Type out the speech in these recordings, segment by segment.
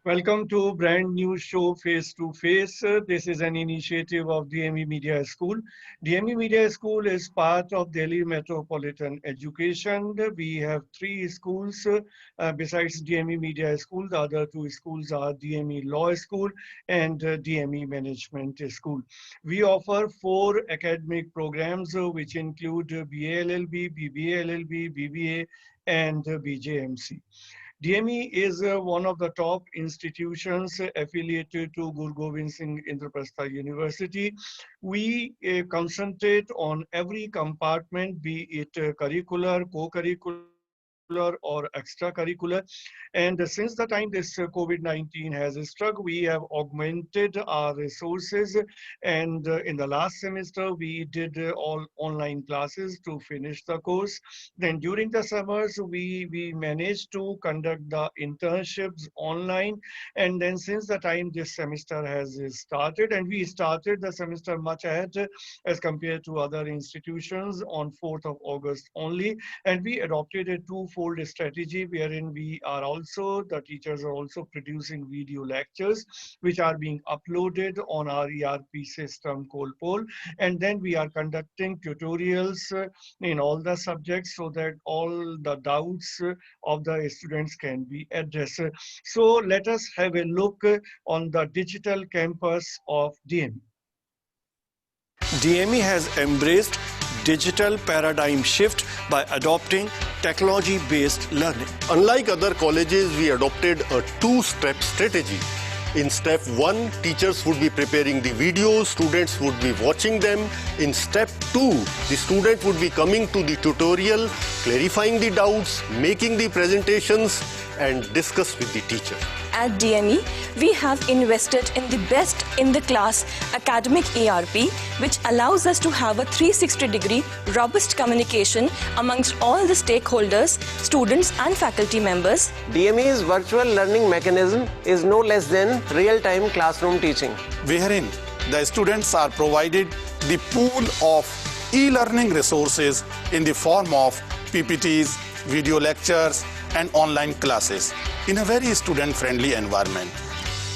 Welcome to brand new show Face to Face. This is an initiative of DME Media School. DME Media School is part of Delhi Metropolitan Education. We have three schools besides DME Media School. The other two schools are DME Law School and DME Management School. We offer four academic programs which include BA LLB, BBA LLB, BBA and BJMC. DME is one of the top institutions affiliated to Guru Gobind Singh Indraprastha University. We concentrate on every compartment, be it curricular, co-curricular, or extracurricular. And since the time this COVID-19 has struck, we have augmented our resources. And in the last semester, we did all online classes to finish the course. Then during the summers, we managed to conduct the internships online. And then since the time this semester has started, and we started the semester much ahead as compared to other institutions on 4th of August only. And we adopted a twofold strategy wherein the teachers are also producing video lectures which are being uploaded on our ERP system Colpol. And then we are conducting tutorials in all the subjects so that all the doubts of the students can be addressed. So let us have a look on the digital campus of DME. DME has embraced digital paradigm shift by adopting technology-based learning. Unlike other colleges, we adopted a two-step strategy. In step 1, teachers would be preparing the videos, students would be watching them. In step 2, the student would be coming to the tutorial, clarifying the doubts, making the presentations, and discuss with the teacher. At DME, we have invested in the best in the class academic ERP, which allows us to have a 360-degree robust communication amongst all the stakeholders, students and faculty members. DME's virtual learning mechanism is no less than real-time classroom teaching, wherein the students are provided the pool of e-learning resources in the form of PPTs, video lectures, and online classes in a very student-friendly environment.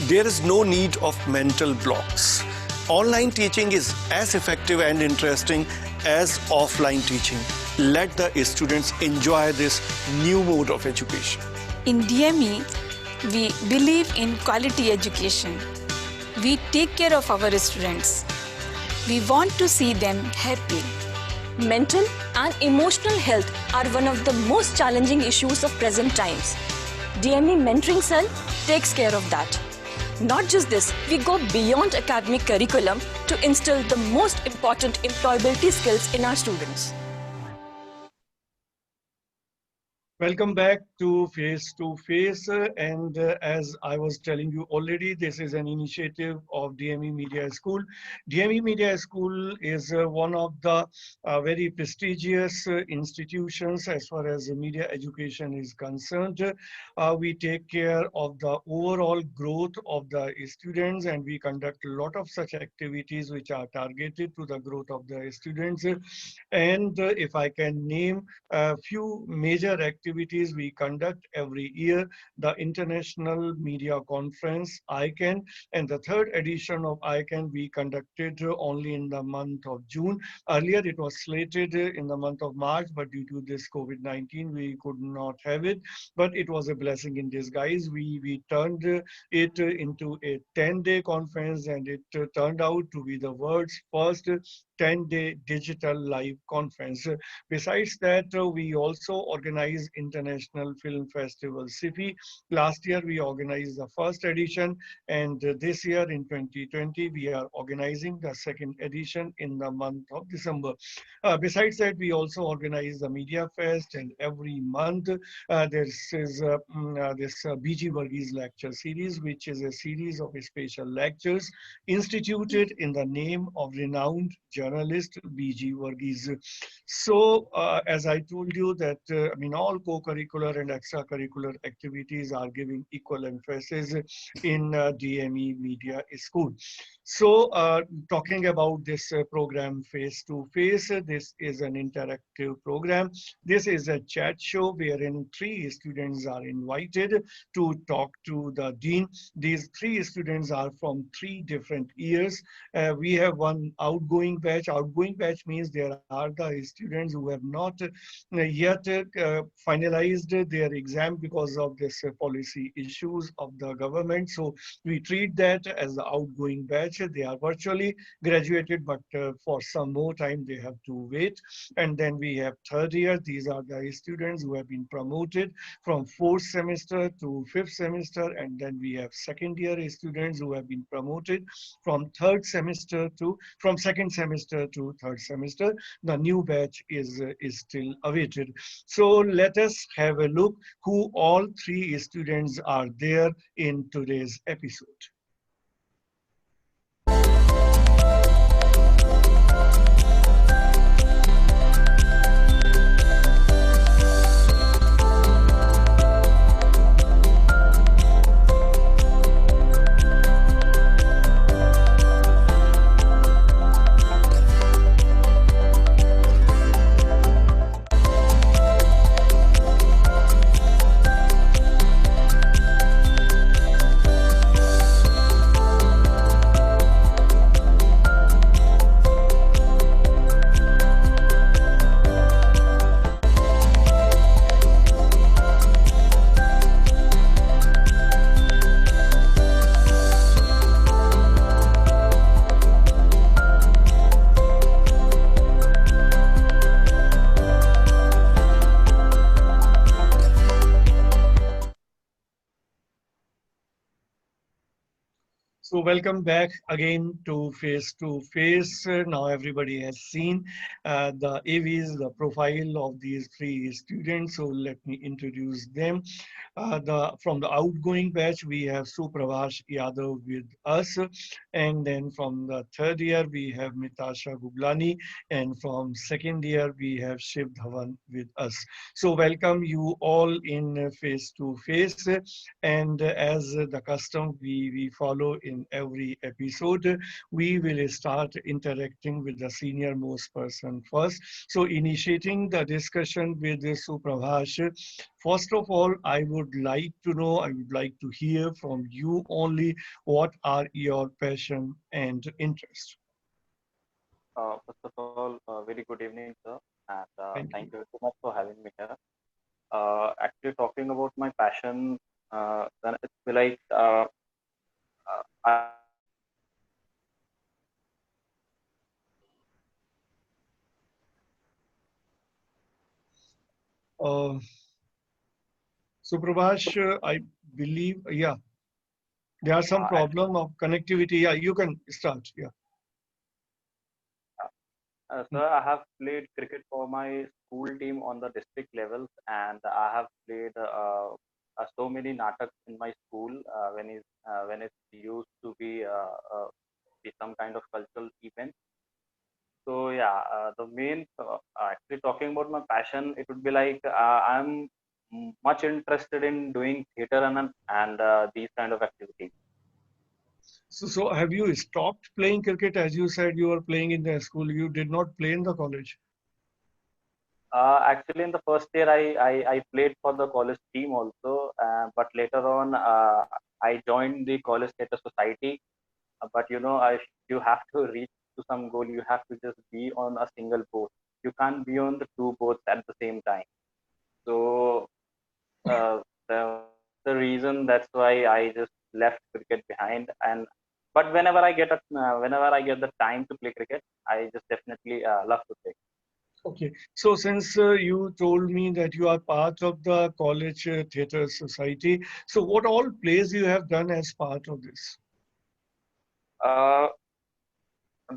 There is no need of mental blocks. Online teaching is as effective and interesting as offline teaching. Let the students enjoy this new mode of education. In DME, we believe in quality education. We take care of our students. We want to see them happy. Mental and emotional health are one of the most challenging issues of present times. DME Mentoring Cell takes care of that. Not just this, we go beyond academic curriculum to instill the most important employability skills in our students. Welcome back to Face to Face. And as I was telling you already, this is an initiative of DME Media School. DME Media School is one of the very prestigious institutions as far as media education is concerned. We take care of the overall growth of the students, and we conduct a lot of such activities which are targeted to the growth of the students. And if I can name a few major activities we conduct every year, the International Media Conference, ICANN, and the third edition of ICANN we conducted only in the month of June. Earlier it was slated in the month of March, but due to this COVID-19 we could not have it, but it was a blessing in disguise. We turned it into a 10-day conference, and it turned out to be the world's first 10-day digital live conference. Besides that, we also organize International Film Festival SIFI. Last year we organized the first edition, and this year in 2020 we are organizing the second edition in the month of December. Besides that, we also organize the Media Fest, and every month this BG Varghese lecture series, which is a series of special lectures instituted in the name of renowned journalist BG Varghese. So, as I told you that, all co-curricular and extracurricular activities are giving equal emphasis in DME Media School. So, talking about this program Face to Face, this is an interactive program. This is a chat show wherein 3 students are invited to talk to the dean. These 3 students are from 3 different years. We have one outgoing batch. Outgoing batch means there are the students who have not yet finalized their exam because of this policy issues of the government. So we treat that as the outgoing batch. They are virtually graduated, but for some more time they have to wait. And then we have third year. These are the students who have been promoted from 4th semester to 5th semester. And then we have second year students who have been promoted from from 2nd semester to 3rd semester. The new batch is still awaited. So let us have a look who all 3 students are there in today's episode. So welcome back again to Face to Face. Now everybody has seen the AVs, the profile of these 3 students. So let me introduce them. From the outgoing batch, we have Suprabhash Yadav with us. And then from the 3rd year, we have Mitasha Guglani. And from 2nd year, we have Shiv Dhawan with us. So welcome you all in Face to Face. And as the custom we follow in every episode, we will start interacting with the senior most person first. So initiating the discussion with Suprabhash, first of all, I would like to hear from you only, what are your passion and interest? First of all, very good evening, sir, and thank you. you so much for having me here. Actually, talking about my passion, then it's like I Suprabhash, I believe, there are some problem of connectivity. Yeah, you can start. Yeah. Sir, I have played cricket for my school team on the district levels, and I have played so many nataks in my school when it used to be some kind of cultural event. So yeah, the main actually talking about my passion, it would be like I'm much interested in doing theater and these kind of activities. So have you stopped playing cricket? As you said, you were playing in the school. You did not play in the college. Actually, in the first year, I played for the college team also, but later on, I joined the college theatre society. But if you have to reach to some goal, you have to just be on a single boat. You can't be on the 2 boats at the same time. So the reason that's why I just left cricket behind. But whenever I get the time to play cricket, I just definitely love to play. Okay, so since you told me that you are part of the college theatre society, so what all plays you have done as part of this?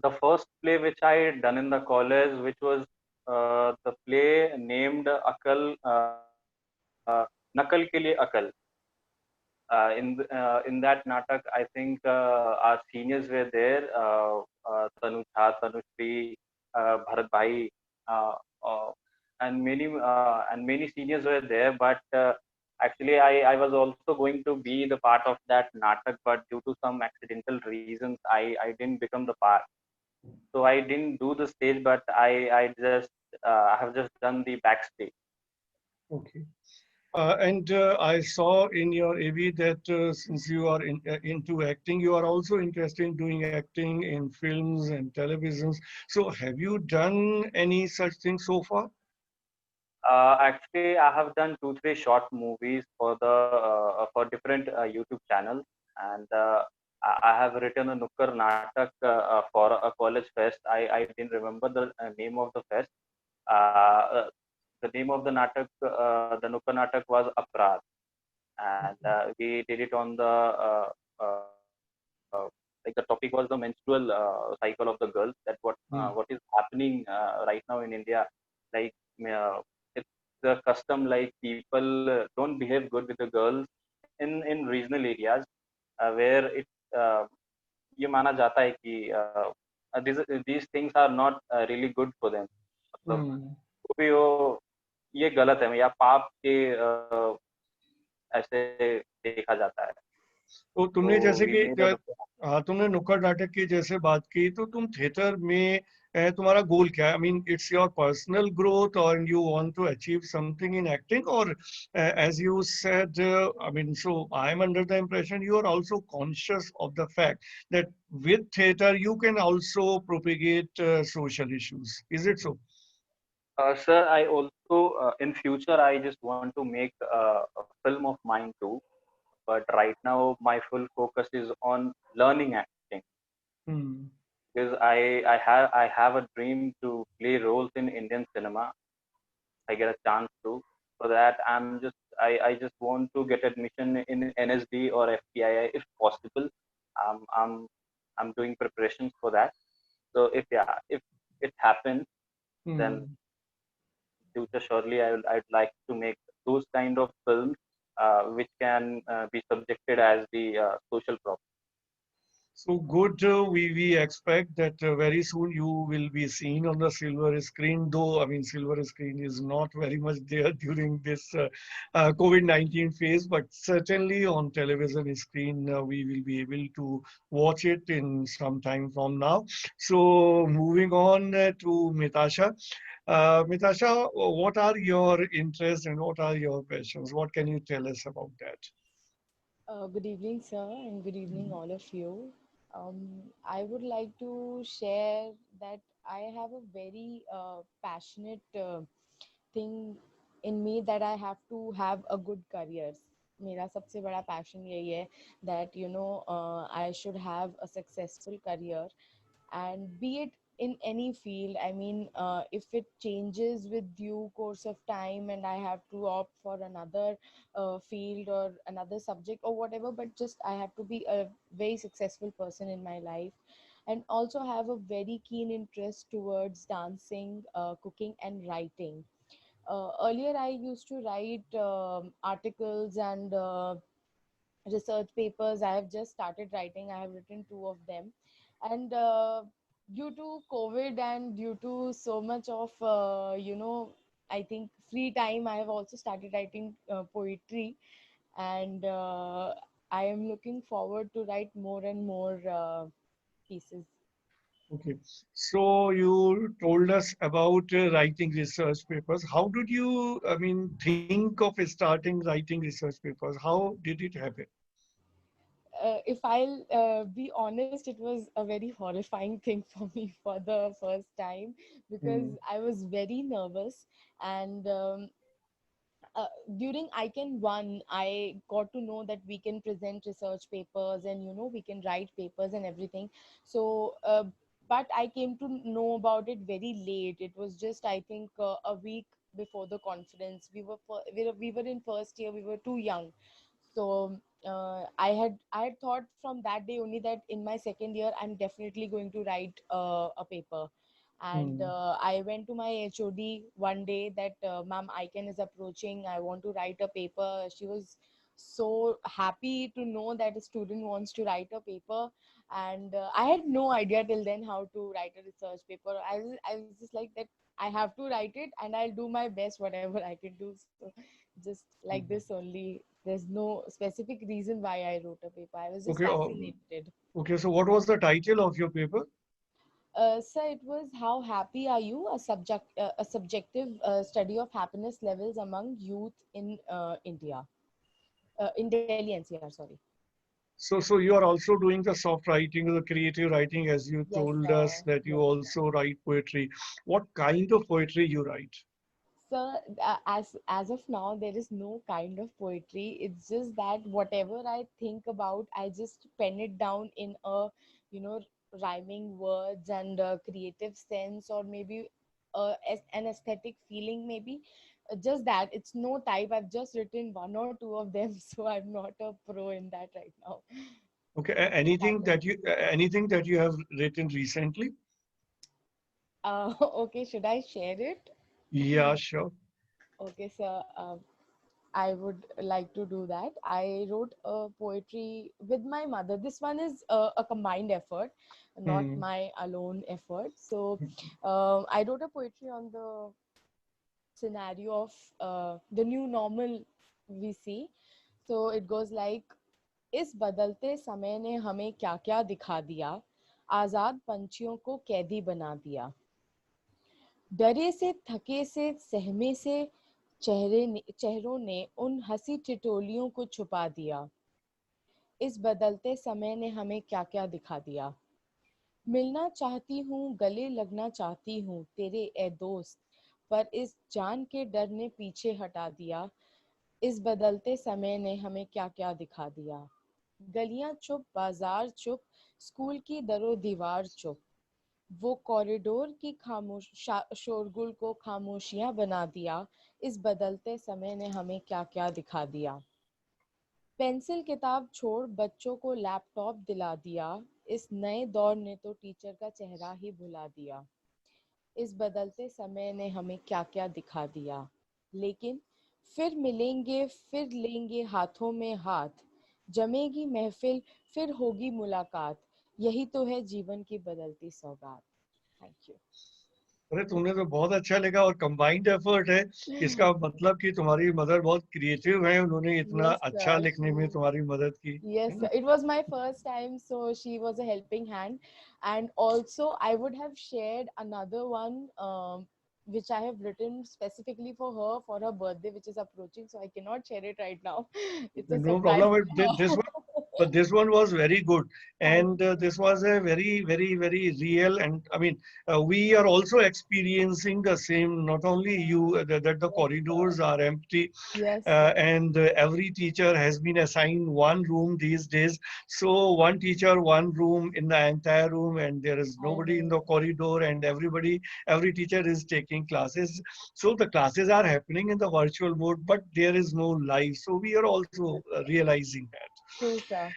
The first play which I had done in the college, which was the play named Akal, Nakal Ke Liye Akal. in that natak, I think our seniors were there, Tanu Jha, Tanushri, Bharat Bhai, uh, uh, and many seniors were there. But actually, I was also going to be the part of that natak, but due to some accidental reasons, I didn't become the part. So I didn't do the stage, but I have just done the backstage. Okay. And I saw in your AV that since you are into acting, you are also interested in doing acting in films and televisions. So have you done any such thing so far? Actually, I have done two, three short movies for the for different YouTube channels, and I have written a Nukkar Natak for a college fest. I didn't remember the name of the fest. Uh, uh, the name of the Natak, the Nukkar Natak was Aprad, and we did it on the like the topic was the menstrual cycle of the girls. That what Hmm. is happening right now in India, like. It's the custom like people don't behave good with the girls in regional areas where it uh, ये माना जाता है कि these things are not really good for them. मतलब Hmm. तो भी वो ये गलत है या पाप के ऐसे देखा जाता है. तो So तुमने जैसे we कि made a look. हाँ, तुमने नुक्कड़ नाटक की जैसे बात की, तो तुम थिएटर में तुम्हारा गोल क्या है? I mean it's your personal growth और you want to achieve something in acting, और as you said, I mean so I am under the impression you are also conscious of the fact that with theater you can also propagate social issues. Is it so? Sir, I also in future I just want to make a film of mine too. But right now my full focus is on learning acting Hmm. because I have a dream to play roles in Indian cinema. I get a chance to. For that, I just want to get admission in NSD or FTII if possible. Um, I'm I'm doing preparations for that. So if it happens, then Hmm. future surely I'd like to make those kind of films which can be subjected as the social problem. So good. We expect that very soon you will be seen on the silver screen. Though I mean, silver screen is not very much there during this COVID-19 phase, but certainly on television screen we will be able to watch it in some time from now. So moving on to Mitasha. Mitasha, what are your interests and what are your passions? What can you tell us about that? Good evening, sir, and good evening, all of you. I would like to share that I have a very passionate thing in me that I have to have a good career. मेरा सबसे बड़ा passion यही है that I should have a successful career, and be it in any field. I mean, if it changes with due course of time and I have to opt for another field or another subject or whatever, but just I have to be a very successful person in my life, and also have a very keen interest towards dancing, cooking and writing. Earlier I used to write articles and research papers. I have just started writing. I have written two of them, and due to COVID and due to so much of I think free time, I have also started writing poetry, and I am looking forward to write more and more pieces. Okay, so you told us about writing research papers. How did you, I mean, think of starting writing research papers? How did it happen? If I'll be honest, it was a very horrifying thing for me for the first time, because Hmm. I was very nervous. And during ICANN 1, I got to know that we can present research papers, and we can write papers and everything. So, but I came to know about it very late. It was just, I think, a week before the conference. We were in first year. We were too young, so I had thought from that day only that in my second year I'm definitely going to write a paper. And Hmm. I went to my HOD one day that, ma'am, ICANN is approaching, I want to write a paper. She was so happy to know that a student wants to write a paper, and I had no idea till then how to write a research paper. I was just like that I have to write it and I'll do my best whatever I can do. So just like this only, there's no specific reason why I wrote a paper. I was just Okay. fascinated. Okay. So what was the title of your paper? So it was How Happy Are You? A subjective study of happiness levels among youth in India, in Delhi NCR. Sorry. So you are also doing the soft writing, the creative writing, as you Yes, told us that you yes. also write poetry. What kind of poetry you write? So as of now, there is no kind of poetry. It's just that whatever I think about, I just pen it down in a, you know, rhyming words and a creative sense, or maybe an aesthetic feeling, maybe. Just that. It's no type. I've just written one or two of them, so I'm not a pro in that right now. Okay. That Anything that you have written recently? okay, should I share it? Yeah, sure. Okay, so I would like to do that. I wrote a poetry with my mother. This one is a combined effort, not Hmm. my alone effort. So I wrote a poetry on the scenario of the new normal we see. So it goes like, इस बदलते समय ने हमें क्या क्या दिखा दिया, आजाद पंछियों को कैदी बना दिया, डरे से थके से सहमे से चेहरों ने उन हंसी ठिठोलियों को छुपा दिया, इस बदलते समय ने हमें क्या क्या दिखा दिया, मिलना चाहती हूँ गले लगना चाहती हूँ तेरे ए दोस्त, पर इस जान के डर ने पीछे हटा दिया, इस बदलते समय ने हमें क्या क्या दिखा दिया, गलियां चुप बाजार चुप स्कूल की दरो दीवार चुप, वो कॉरिडोर की खामोश शोरगुल को खामोशियां बना दिया, इस बदलते समय ने हमें क्या क्या दिखा दिया, पेंसिल किताब छोड़ बच्चों को लैपटॉप दिला दिया, इस नए दौर ने तो टीचर का चेहरा ही भुला दिया, इस बदलते समय ने हमें क्या क्या दिखा दिया, लेकिन फिर मिलेंगे फिर लेंगे हाथों में हाथ, जमेगी महफिल फिर होगी मुलाकात, यही तो है जीवन की बदलती सौगात। थैंक अरे तुमने तो बहुत अच्छा लिखा और कंबाइंड एफर्ट है। यू। इसका मतलब कि तुम्हारी मदर बहुत क्रिएटिव है, उन्होंने इतना Yes, अच्छा लिखने में she. तुम्हारी मदद की, Yes, है ना? it was my first time, so she was a helping hand. And also, I would have shared another one, which I have written specifically for her for her birthday, which is approaching. So I cannot share it right now. It's a No surprise problem. for This one, her. but this one was very good, Thank and you. this was a very, very, very real. And I mean, we are also experiencing the same. Not only you, that the Yes, corridors are empty, yes, and every teacher has been assigned one room these days. So one teacher, one room in the entire room, and there is I nobody in the know. corridor, and every teacher is taking classes. So the classes are happening in the virtual mode, but there is no live. So we are also realizing that. True, sir.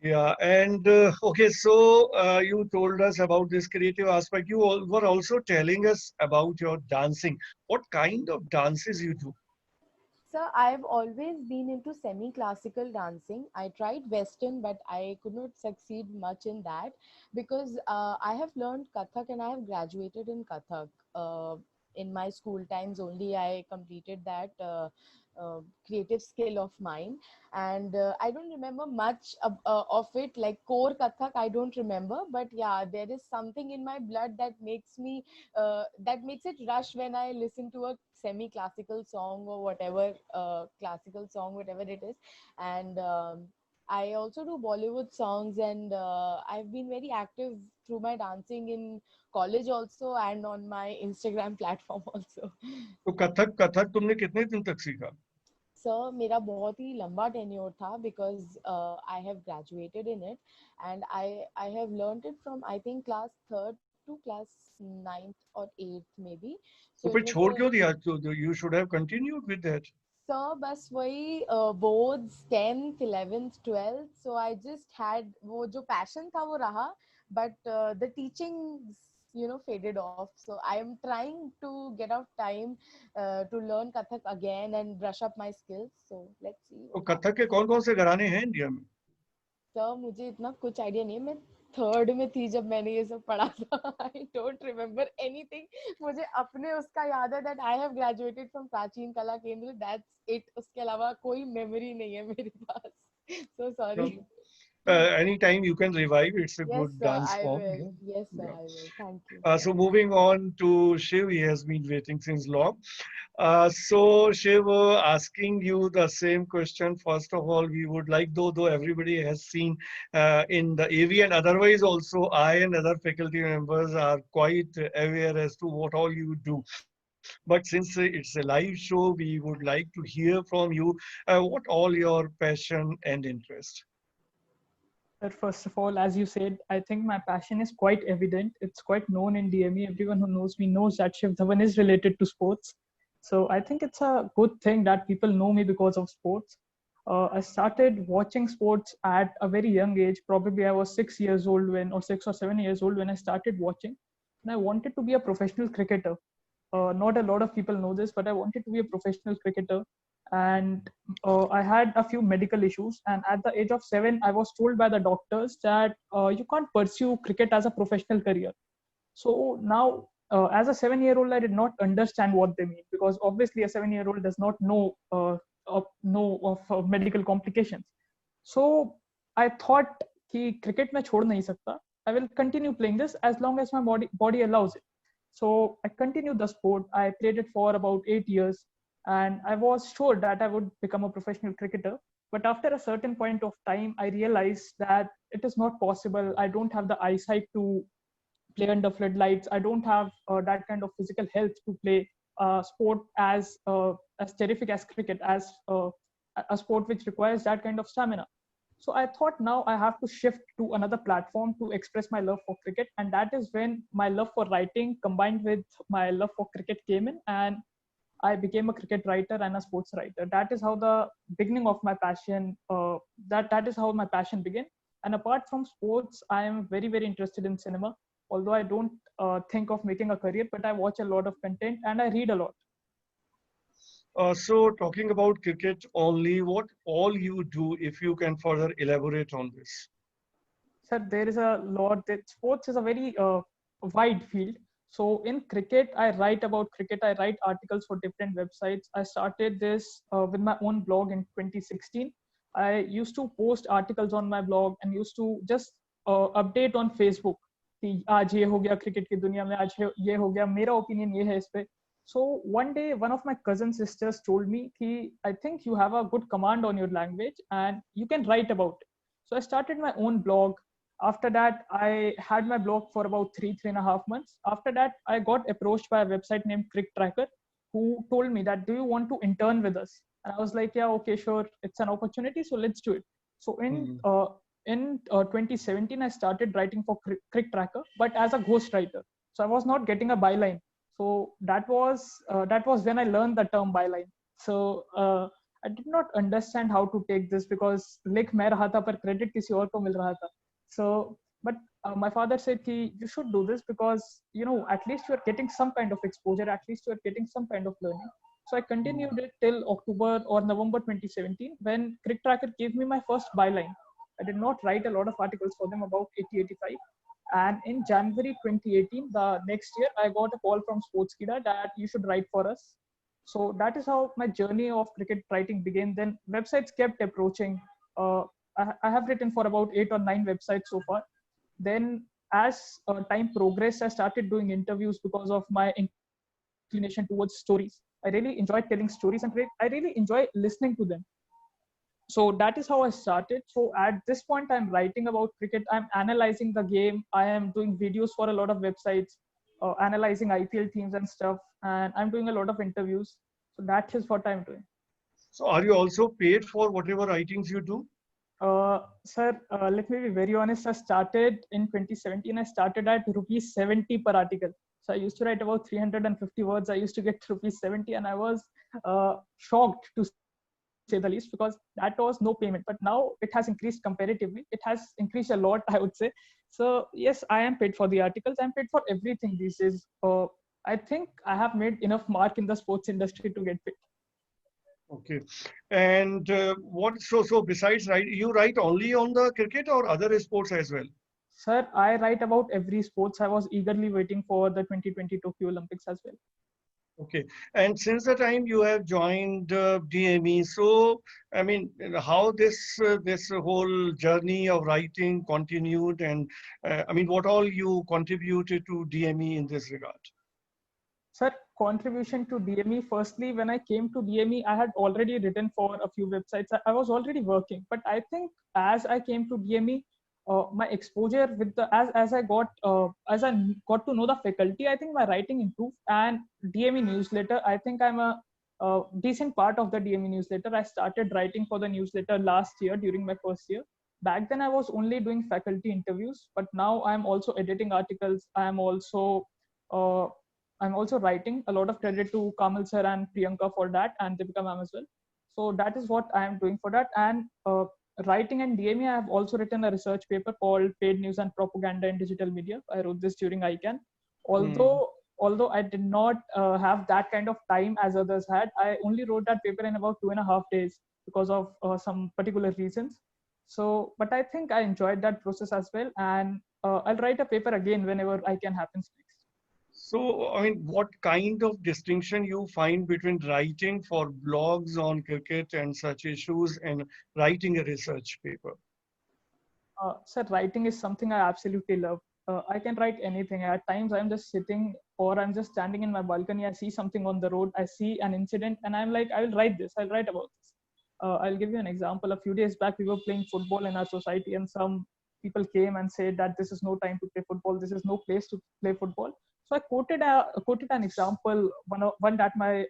Yeah, and okay, so you told us about this creative aspect. You were also telling us about your dancing. What kind of dances you do? So I've always been into semi-classical dancing. I tried Western, but I could not succeed much in that because I have learned Kathak and I have graduated in Kathak. In my school times only, I completed that creative skill of mine, and I don't remember much of it. Like core Kathak, I don't remember, but yeah, there is something in my blood that makes it rush when I listen to a semi-classical song or whatever classical song, whatever it is. And I also do Bollywood songs, and I've been very active through my dancing in college also and on my Instagram platform also. तो कथक कथक तुमने कितने दिन तक सीखा? Sir मेरा बहुत ही लंबा tenure था because I have graduated in it and I have learned it from I think class third to class ninth और एट्थ में बी तो सो फिर इट वाज छोड़ क्यों दिया? तो you should have continued with that. Sir बस वही boards 10th 11th 12th so I just had वो जो पैशन था वो रहा but the teaching faded off. So I am trying to get out time to learn Kathak again and brush up my skills. So let's see तो what Kathak के happens. कौन कौन से घराने हैं इंडिया में? सर मुझे इतना कुछ आइडिया नहीं है. मैं थर्ड में थी जब मैंने ये सब पढ़ा था. I don't remember anything. मुझे अपने उसका याद है that I have graduated from Pracheen Kala Kendra. That's it. उसके अलावा कोई मेमोरी नहीं है मेरे पास. So sorry. Anytime you can revive, it's a Yes good sir, dance I form. will. Yes sir, Yeah. I will. Thank you. So moving on to Shiv, he has been waiting since long. So Shiv, asking you the same question. First of all, we would like, though everybody has seen in the AV and otherwise also, I and other faculty members are quite aware as to what all you do. But since it's a live show, we would like to hear from you what all your passion and interest. Sir, first of all, as you said, I think my passion is quite evident. It's quite known in DME. Everyone who knows me knows that Shiv Dhawan is related to sports. So I think it's a good thing that people know me because of sports. I started watching sports at a very young age. Probably I was 6 years old or 6 or 7 years old when I started watching. And I wanted to be a professional cricketer. Not a lot of people know this, but I wanted to be a professional cricketer. And I had a few medical issues. And at the age of 7, I was told by the doctors that you can't pursue cricket as a professional career. So now, as a 7-year-old, I did not understand what they mean, because obviously a 7-year-old does not know of medical complications. So I thought कि cricket मैं छोड़ नहीं सकता. I will continue playing this as long as my body allows it. So I continued the sport. I played it for about 8 years, and I was sure that I would become a professional cricketer. But after a certain point of time, I realized that it is not possible. I don't have the eyesight to play under floodlights. I don't have that kind of physical health to play sport as terrific as cricket, as a sport which requires that kind of stamina. So I thought now I have to shift to another platform to express my love for cricket. And that is when my love for writing combined with my love for cricket came in, and I became a cricket writer and a sports writer. That is how the beginning of my passion, that is how my passion began. And apart from sports, I am very, very interested in cinema. Although I don't think of making a career, but I watch a lot of content and I read a lot. So talking about cricket only, what all you do, if you can further elaborate on this? Sir, there is a lot. Sports is a very wide field. So in cricket, I write about cricket. I write articles for different websites. I started this with my own blog in 2016. I used to post articles on my blog and used to just update on Facebook कि आज ये हो गया cricket की दुनिया में, आज ये हो गया, मेरा ओपिनियन ये है इस पे. So one day, one of my cousin sisters told me कि I think you have a good command on your language and you can write about it. So I started my own blog. After that, I had my blog for about 3.5 months. After that, I got approached by a website named Crick Tracker, who told me that, do you want to intern with us? And I was like, yeah, okay, sure. It's an opportunity, so let's do it. So in 2017, I started writing for Crick Tracker, but as a ghost writer. So I was not getting a byline. So that was when I learned the term byline. So I did not understand how to take this because लिख मैं रहा था पर credit किसी और को मिल रहा था. So, but my father said कि you should do this because at least you are getting some kind of exposure, at least you are getting some kind of learning. So I continued it till October or November 2017 when Crick Tracker gave me my first byline. I did not write a lot of articles for them, about 80-85. And in January 2018, the next year, I got a call from Sportskeeda that you should write for us. So that is how my journey of cricket writing began. Then websites kept approaching. I have written for about 8 or 9 websites so far. Then as time progressed, I started doing interviews because of my inclination towards stories. I really enjoy telling stories and I really enjoy listening to them. So that is how I started. So at this point, I'm writing about cricket. I'm analyzing the game. I am doing videos for a lot of websites, analyzing IPL teams and stuff. And I'm doing a lot of interviews. So that is what I'm doing. So are you also paid for whatever writings you do? Sir, let me be very honest. I started in 2017. I started at ₹70 per article. So I used to write about 350 words. I used to get ₹70, and I was shocked to say the least, because that was no payment. But now it has increased comparatively. It has increased a lot, I would say. So yes, I am paid for the articles. I'm paid for everything these days. I think I have made enough mark in the sports industry to get paid. Okay. And so besides you write only on the cricket or other sports as well? Sir, I write about every sports. I was eagerly waiting for the 2020 Tokyo Olympics as well. Okay. And since the time you have joined DME, so I mean, how this whole journey of writing continued, and I mean, what all you contributed to DME in this regard? Sir, contribution to DME. Firstly, when I came to DME, I had already written for a few websites. I was already working, but I think as I came to DME, my exposure with the as I got to know the faculty, I think my writing improved. And DME newsletter, I think I'm a decent part of the DME newsletter. I started writing for the newsletter last year during my first year. Back then, I was only doing faculty interviews, but now I'm also editing articles. Uh, I'm also writing. A lot of credit to Kamal sir and Priyanka for that, and Deepika ma'am as well. So that is what I am doing for that. And writing and DME, I have also written a research paper called Paid News and Propaganda in Digital Media. I wrote this during ICANN. Although I did not have that kind of time as others had, I only wrote that paper in about 2.5 days because of some particular reasons. So, but I think I enjoyed that process as well. And I'll write a paper again whenever ICANN happens next. So, I mean, what kind of distinction you find between writing for blogs on cricket and such issues and writing a research paper? Sir, writing is something I absolutely love. I can write anything. At times, I'm just sitting or I'm just standing in my balcony. I see something on the road. I see an incident, and I'm like, I will write this. I'll write about this. I'll give you an example. A few days back, we were playing football in our society, and some people came and said that this is no time to play football. This is no place to play football. So I quoted an example, one that my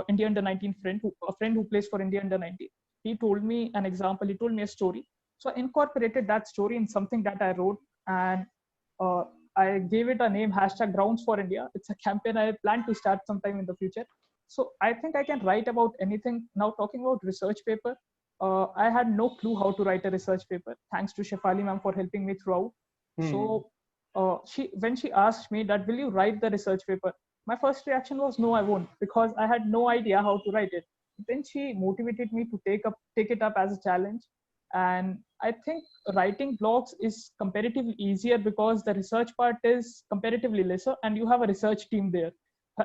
India under 19 friend, a friend who plays for India under 19, he told me an example. He told me a story. So I incorporated that story in something that I wrote, and I gave it a name, hashtag Grounds for India. It's a campaign I plan to start sometime in the future. So I think I can write about anything. Now talking about research paper, I had no clue how to write a research paper. Thanks to Shefali ma'am for helping me throughout. So when she asked me that, will you write the research paper? My first reaction was no, I won't, because I had no idea how to write it. Then she motivated me to take it up as a challenge. And I think writing blogs is comparatively easier because the research part is comparatively lesser and you have a research team there.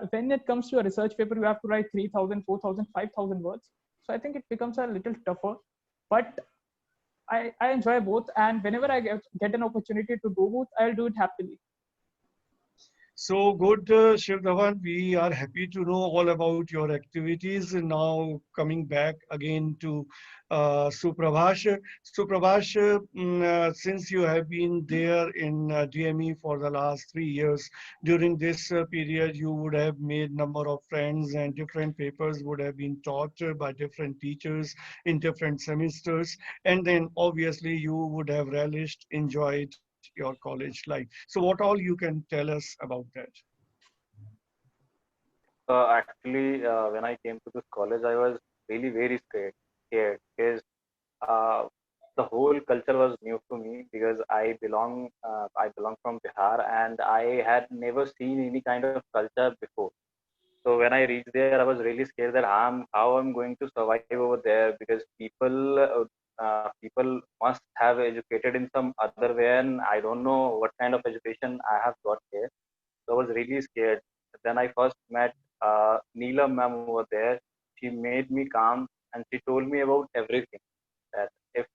When it comes to a research paper, you have to write 3,000, 4,000, 5,000 words. So I think it becomes a little tougher. But I enjoy both. And whenever I get an opportunity to do both, I'll do it happily. So good, Shiv Dhawan. We are happy to know all about your activities. Now coming back again to Suprabhash. Suprabhash, since you have been there in DME for the last 3 years, during this period, you would have made number of friends and different papers would have been taught by different teachers in different semesters. And then obviously you would have relished, enjoyed your college life. So what all you can tell us about that? Actually, when I came to this college, I was really very scared because the whole culture was new to me because I belong from Bihar and I had never seen any kind of culture before. So when I reached there, I was really scared that how I'm going to survive over there because people must have educated in some other way, and I don't know what kind of education I have got here. So I was really scared. Then I first met Neelam ma'am over there. She made me calm and she told me about everything. That if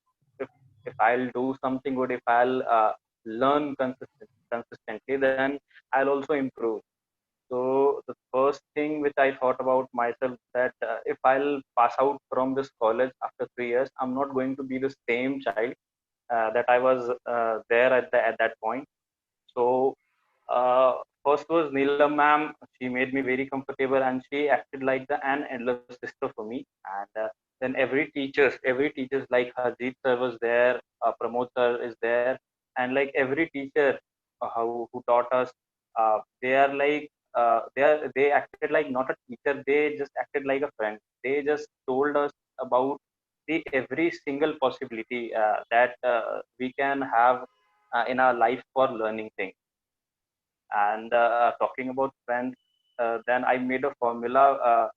if I'll do something good, if I'll learn consistently, then I'll also improve. So the first thing which I thought about myself that if I'll pass out from this college after 3 years, I'm not going to be the same child that I was there at that point. So first was Neelam ma'am. She made me very comfortable and she acted like an elder sister for me. And then every teachers like Harjeet sir was there, Pramod sir is there, and like every teacher who taught us, they are like they acted like not a teacher. They just acted like a friend. They just told us about the every single possibility that we can have in our life for learning things. And talking about friends, then I made a formula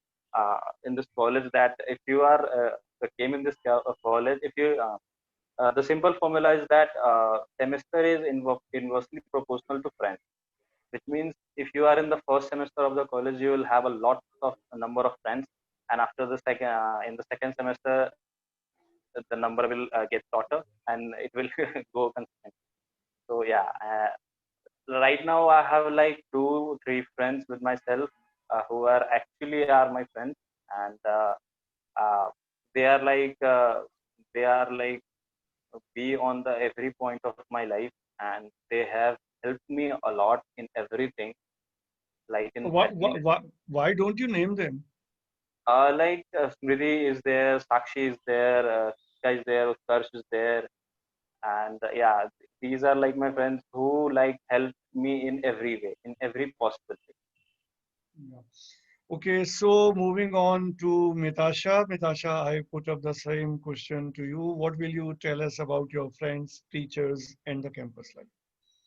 in this college that if you are came in this college, if you the simple formula is that semester is inversely proportional to friends, which means if you are in the first semester of the college, you will have a lot of a number of friends, and after the second in the second semester, the number will get shorter and it will go consistent. So yeah, right now I have like 2 3 friends with myself who are actually are my friends, and uh, they are like they are like be on the every point of my life, and they have helped me a lot in everything, like in admin. Why don't you name them? Like Smriti is there, Sakshi is there, Shika is there, Utkarsh is there, and yeah, these are like my friends who like help me in every way, in every possible way. Yeah. Okay, so moving on to Mitasha. Mitasha, I put up the same question to you. What will you tell us about your friends, teachers, and the campus life?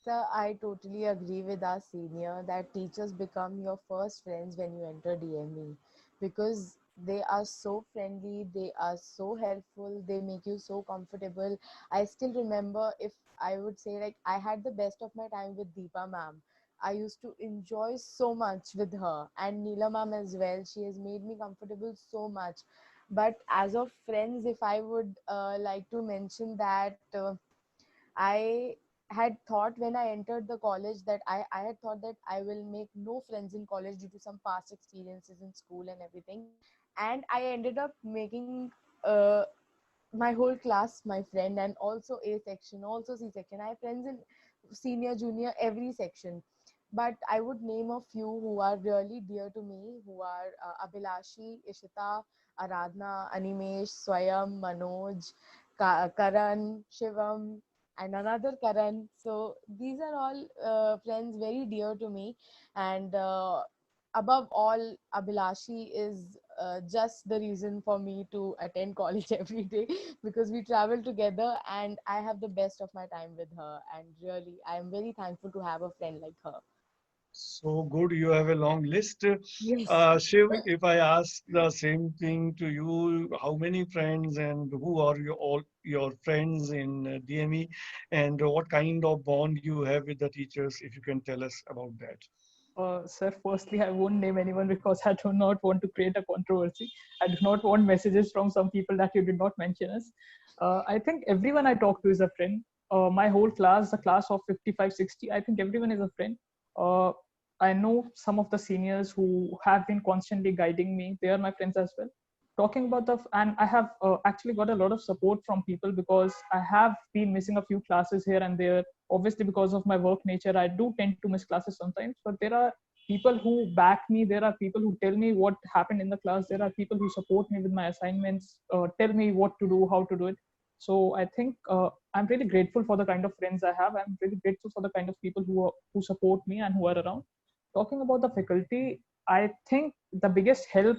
Sir, I totally agree with our senior that teachers become your first friends when you enter DME, because they are so friendly, they are so helpful, they make you so comfortable. I still remember, if I would say, like, I had the best of my time with Deepa ma'am. I used to enjoy so much with her, and Neela ma'am as well. She has made me comfortable so much. But as of friends, if I would like to mention that. I had thought when I entered the college that I had thought that I will make no friends in college due to some past experiences in school and everything. And I ended up making my whole class my friend, and also A section, also C section. I have friends in senior, junior, every section. But I would name a few who are really dear to me, who are Abhilashi, Ishita, Aradhna, Animesh, Swayam, Manoj, Karan, Shivam, and another Karan. So these are all friends very dear to me. And above all, Abhilashi is just the reason for me to attend college every day, because we travel together and I have the best of my time with her. And really, I am very thankful to have a friend like her. So good, you have a long list. Yes. Shiv, if I ask the same thing to you, how many friends and who are you all your friends in DME, and what kind of bond you have with the teachers, if you can tell us about that. Sir, firstly, I won't name anyone because I do not want to create a controversy. I do not want messages from some people that you did not mention us. I think everyone I talk to is a friend. My whole class, the class of 55, 60, I think everyone is a friend. Uh, I know some of the seniors who have been constantly guiding me. They are my friends as well. Talking about and I have actually got a lot of support from people because I have been missing a few classes here and there. Obviously, because of my work nature, I do tend to miss classes sometimes, but there are people who back me. There are people who tell me what happened in the class. There are people who support me with my assignments, tell me what to do, how to do it. So I think I'm really grateful for the kind of friends I have. I'm really grateful for the kind of people who support me and who are around. Talking about the faculty, I think the biggest help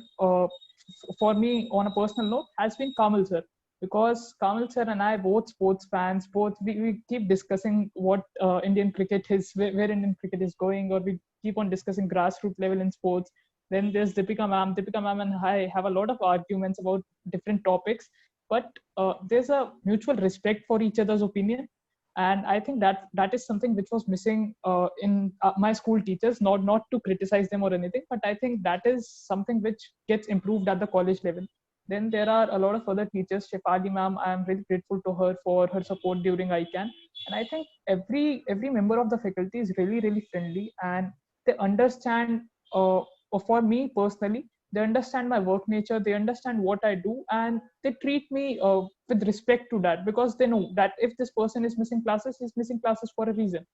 for me on a personal note has been Kamal sir, because Kamal sir and I both sports fans, both we keep discussing what Indian cricket is, where Indian cricket is going, or we keep on discussing grassroots level in sports. Then there's Deepika ma'am. Deepika ma'am and I have a lot of arguments about different topics, but there's a mutual respect for each other's opinion. And I think that is something which was missing in my school teachers. Not to criticize them or anything, but I think that is something which gets improved at the college level. Then there are a lot of other teachers. Shefali ma'am, I am really grateful to her for her support during ICANN. And I think every member of the faculty is really friendly, and they understand, for me personally, they understand my work nature, they understand what I do, and they treat me with respect to that, because they know that if this person is missing classes, he's missing classes for a reason.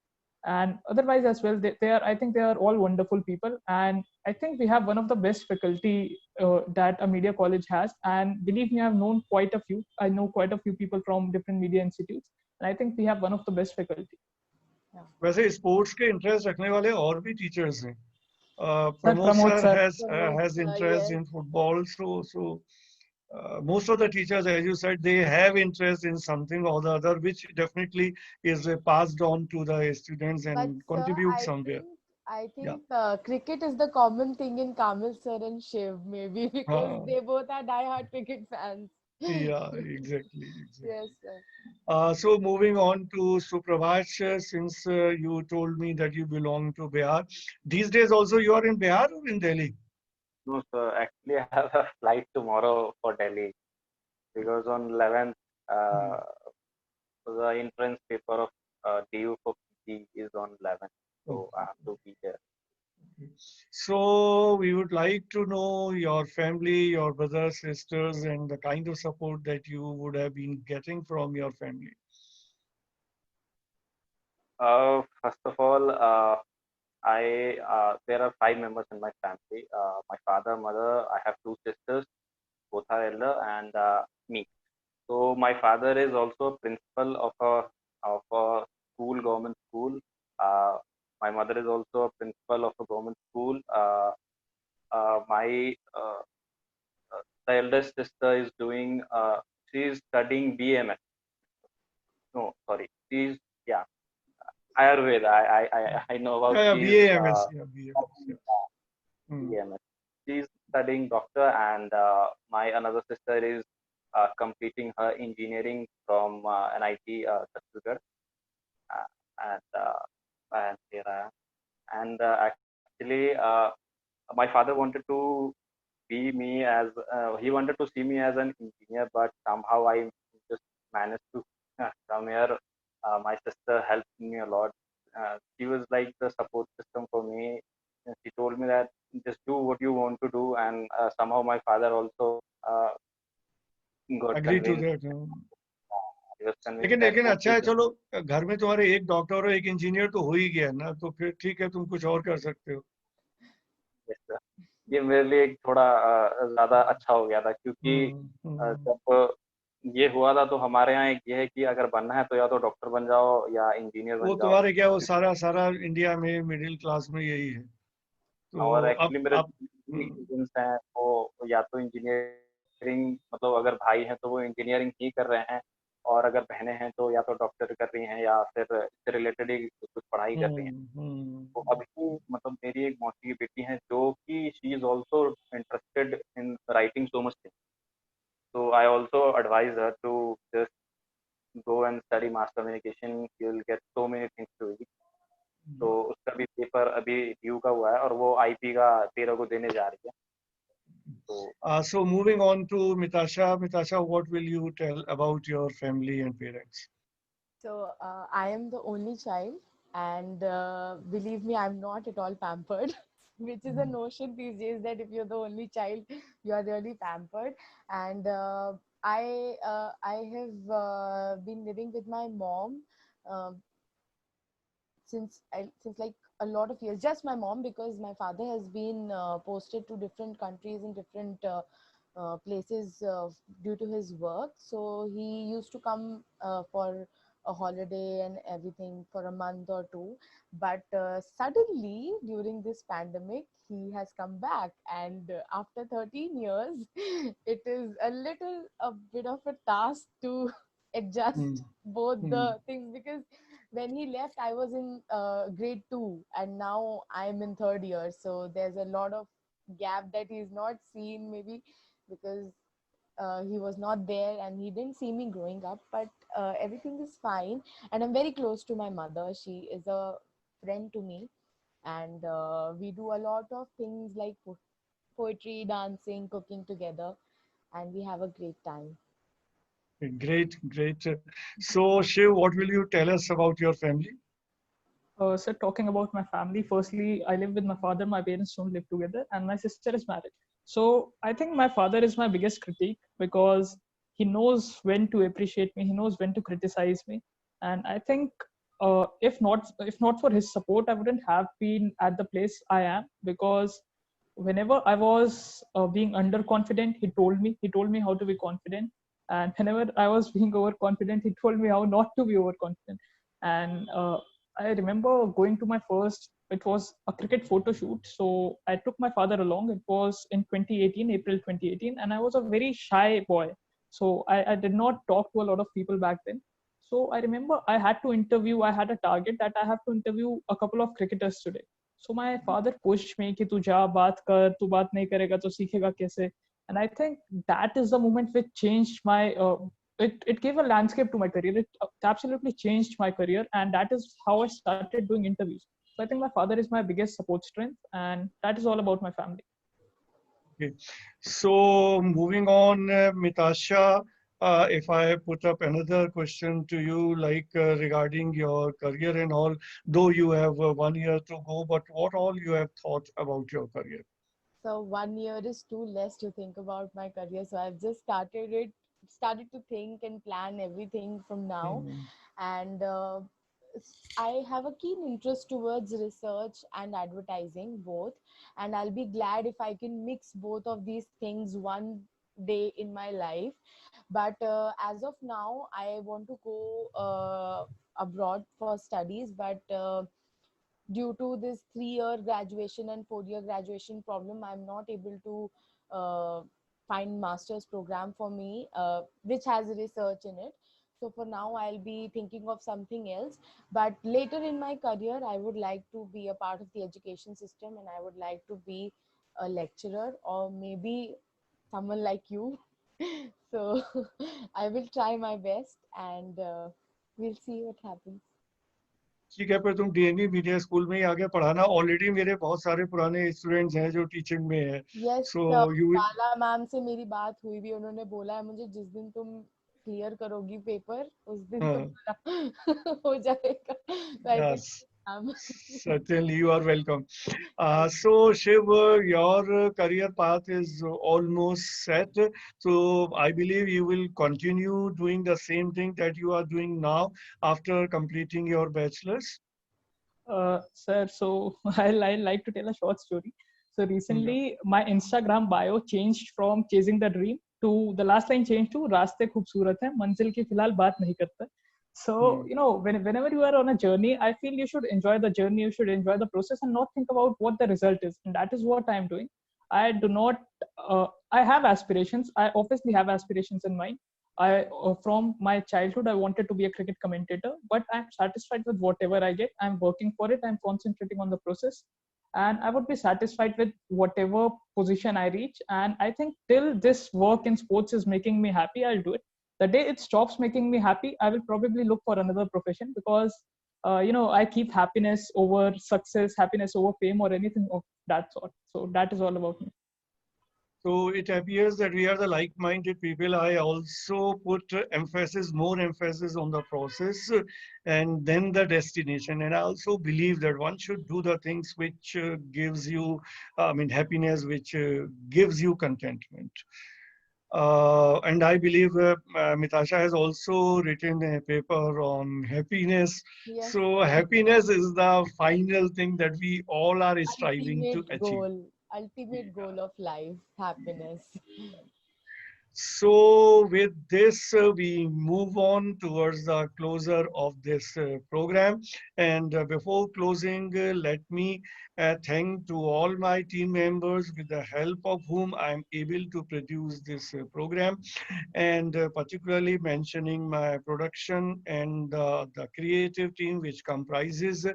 And otherwise as well, they are, I think they are all wonderful people. And I think we have one of the best faculty that a media college has. And believe me, I've known quite a few. I know quite a few people from different media institutes, and I think we have one of the best faculty. वैसे sports के interest रखने वाले और भी teachers हैं. Sir, Pramod Pramod sir sir. has Pramod has sir, interest yes. in football, so most of the teachers, as you said, they have interest in something or the other, which definitely is passed on to the students But and sir, contribute somewhere. I Yeah. think cricket is the common thing in Kamil sir and Shiv, maybe because Uh, they both are die-hard cricket fans. yeah, exactly, Yes, exactly. sir. So moving on to Suprabhat, since you told me that you belong to Bihar, these days also you are in Bihar or in Delhi? No, sir. Actually, I have a flight tomorrow for Delhi because on 11th, Hmm. uh, the entrance paper of DU for PT is on 11th, so I Okay. have to be there. So we would like to know your family, your brothers, sisters, and the kind of support that you would have been getting from your family. First of all, I there are 5 members in my family. My father, mother. I have 2 sisters, both are elder, and me. So my father is also a principal of a school, government school. My mother is also a principal of a government school. My the eldest sister is doing. She is studying BMS. No, sorry. She's, yeah, Ayurveda. I know about. Yeah, She's BAMS. Yeah, BAMS. Yeah. Hmm. BMS. She's studying doctor, and my another sister is completing her engineering from NIT Chhattisgarh, uh, and here I am. And actually, my father wanted to be me as he wanted to see me as an engineer, but somehow I just managed to come here. My sister helped me a lot. She was like the support system for me. And she told me that just do what you want to do, and somehow my father also got Agree to convinced. that. Huh? He was convinced लेकिन that लेकिन अच्छा okay, है, just चलो घर में तुम्हारे एक doctor और एक इंजीनियर तो हो ही गया ना, तो फिर ठीक है, तुम कुछ और कर सकते हो. yes, sir. ये मेरे लिए एक थोड़ा ज्यादा अच्छा हो गया था, क्योंकि हम्म, हम्म. जब ये हुआ था तो हमारे यहाँ एक ये है कि अगर बनना है तो या तो डॉक्टर बन जाओ या इंजीनियर वो बन जाओ। तुम्हारे क्या, वो सारा सारा इंडिया में मिडिल क्लास में यही है. और तो एक्चुअली मेरे अब कजिन्स हैं वो या तो इंजीनियरिंग, मतलब अगर भाई हैं तो वो इंजीनियरिंग ही कर रहे हैं, और अगर बहनें हैं तो या तो डॉक्टर कर रही हैं या फिर इससे रिलेटेड ही कुछ पढ़ाई कर रही हैं। तो अभी मतलब मेरी एक मौसी की बेटी है जो कि she is also interested in writing so much. So I also advise her to just go and study mass communication. You'll get so many things to read. तो उसका भी पेपर अभी ड्यू का हुआ है और वो आईपी का 13 को देने जा रही है। तो so moving on to Mitasha. Mitasha, what will you tell about your family and parents? So I am the only child, and believe me, I'm not at all pampered, which is a notion these days that if you're the only child, you are really pampered. And I have been living with my mom um since like a lot of years. Just my mom, because my father has been posted to different countries and different places due to his work. So he used to come for a holiday and everything for a month or two. But suddenly during this pandemic, he has come back, and after 13 years, it is a bit of a task to adjust both Hmm. the things, because when he left, I was in grade 2, and now I'm in third year. So there's a lot of gap that he's not seen, maybe because he was not there and he didn't see me growing up. But everything is fine, and I'm very close to my mother. She is a friend to me, and we do a lot of things like poetry, dancing, cooking together, and we have a great time. Great, great. So Shiv, what will you tell us about your family? So talking about my family, firstly, I live with my father. My parents don't live together, and my sister is married. So I think my father is my biggest critique because he knows when to appreciate me. He knows when to criticize me, and I think if not for his support, I wouldn't have been at the place I am, because whenever I was being underconfident, he told me how to be confident, and whenever I was being overconfident, he told me how not to be overconfident. And I remember going to my first it was a cricket photo shoot. So I took my father along. It was in 2018, April 2018, and I was a very shy boy. So I did not talk to a lot of people back then. So I remember I had a target that I have to interview a couple of cricketers today. So my father pushed me कि तू जा बात कर, तू बात नहीं करेगा तो सीखेगा कैसे? And I think that is the moment which changed my it gave a landscape to my career. It absolutely changed my career, and that is how I started doing interviews. So I think my father is my biggest support strength, and that is all about my family. Okay. So moving on, Mitasha, if I put up another question to you, like regarding your career and all, though you have 1 year to go, but what all you have thought about your career? So 1 year is too less to think about my career. So I've just started to think and plan everything from now. And I have a keen interest towards research and advertising both. And I'll be glad if I can mix both of these things one day in my life. But as of now, I want to go abroad for studies. But due to this 3-year graduation and 4-year graduation problem, I'm not able to find master's program for me which has research in it. So for now I'll be thinking of something else, but later in my career I would like to be a part of the education system, and I would like to be a lecturer or maybe someone like you. So I will try my best, and we'll see what happens. ठीक है, पर तुम DMV media school में ही आगे पढ़ाना. Already मेरे बहुत सारे पुराने स्टूडेंट्स हैं जो टीचिंग में है. Yes, So you will. Bala ma'am से मेरी बात हुई भी. उन्होंने बोला है मुझे जिस दिन तुम क्लियर करोगी पेपर उस दिन तुम्हारा हो जाएगा. So I said, Certainly, you are welcome. So Shiv, your career path is almost set. So I believe you will continue doing the same thing that you are doing now after completing your bachelor's. Sir, so I like to tell a short story. So recently, my Instagram bio changed from chasing the dream to the last line changed to रास्ते खूबसूरत हैं, मंजिल की फिलहाल बात नहीं करता. So, you know, whenever you are on a journey, I feel you should enjoy the journey, you should enjoy the process and not think about what the result is. And that is what I am doing. I do not, I have aspirations. I obviously have aspirations in mind. From my childhood, I wanted to be a cricket commentator, but I'm satisfied with whatever I get. I'm working for it. I'm concentrating on the process. And I would be satisfied with whatever position I reach. And I think till this work in sports is making me happy, I'll do it. The day it stops making me happy, I will probably look for another profession because, you know, I keep happiness over success, happiness over fame or anything of that sort. So that is all about me. So it appears that we are the like-minded people. I also put more emphasis on the process and then the destination. And I also believe that one should do the things which gives you, happiness, which gives you contentment. And I believe Mitasha has also written a paper on happiness. Yes. So happiness is the final thing that we all are striving to achieve. Ultimate goal of life, happiness. So with this, we move on towards the closer of this program. And before closing, let me thank to all my team members with the help of whom I am able to produce this program, and particularly mentioning my production and the creative team, which comprises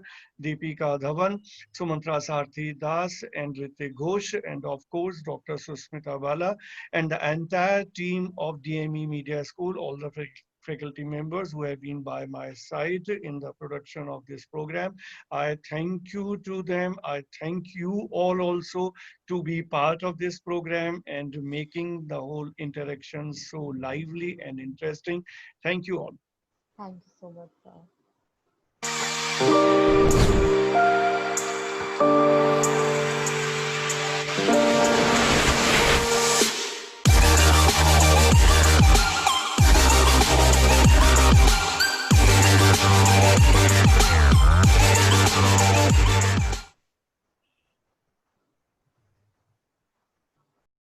Deepika Dhawan, Sumantra Sarthi Das, and Ritik Ghosh, and of course, Dr. Susmita Bala, and the entire team of DME Media School, all the faculty members who have been by my side in the production of this program. I thank you to them. I thank you all also to be part of this program and making the whole interaction so lively and interesting. Thank you all. Thank you so much, sir.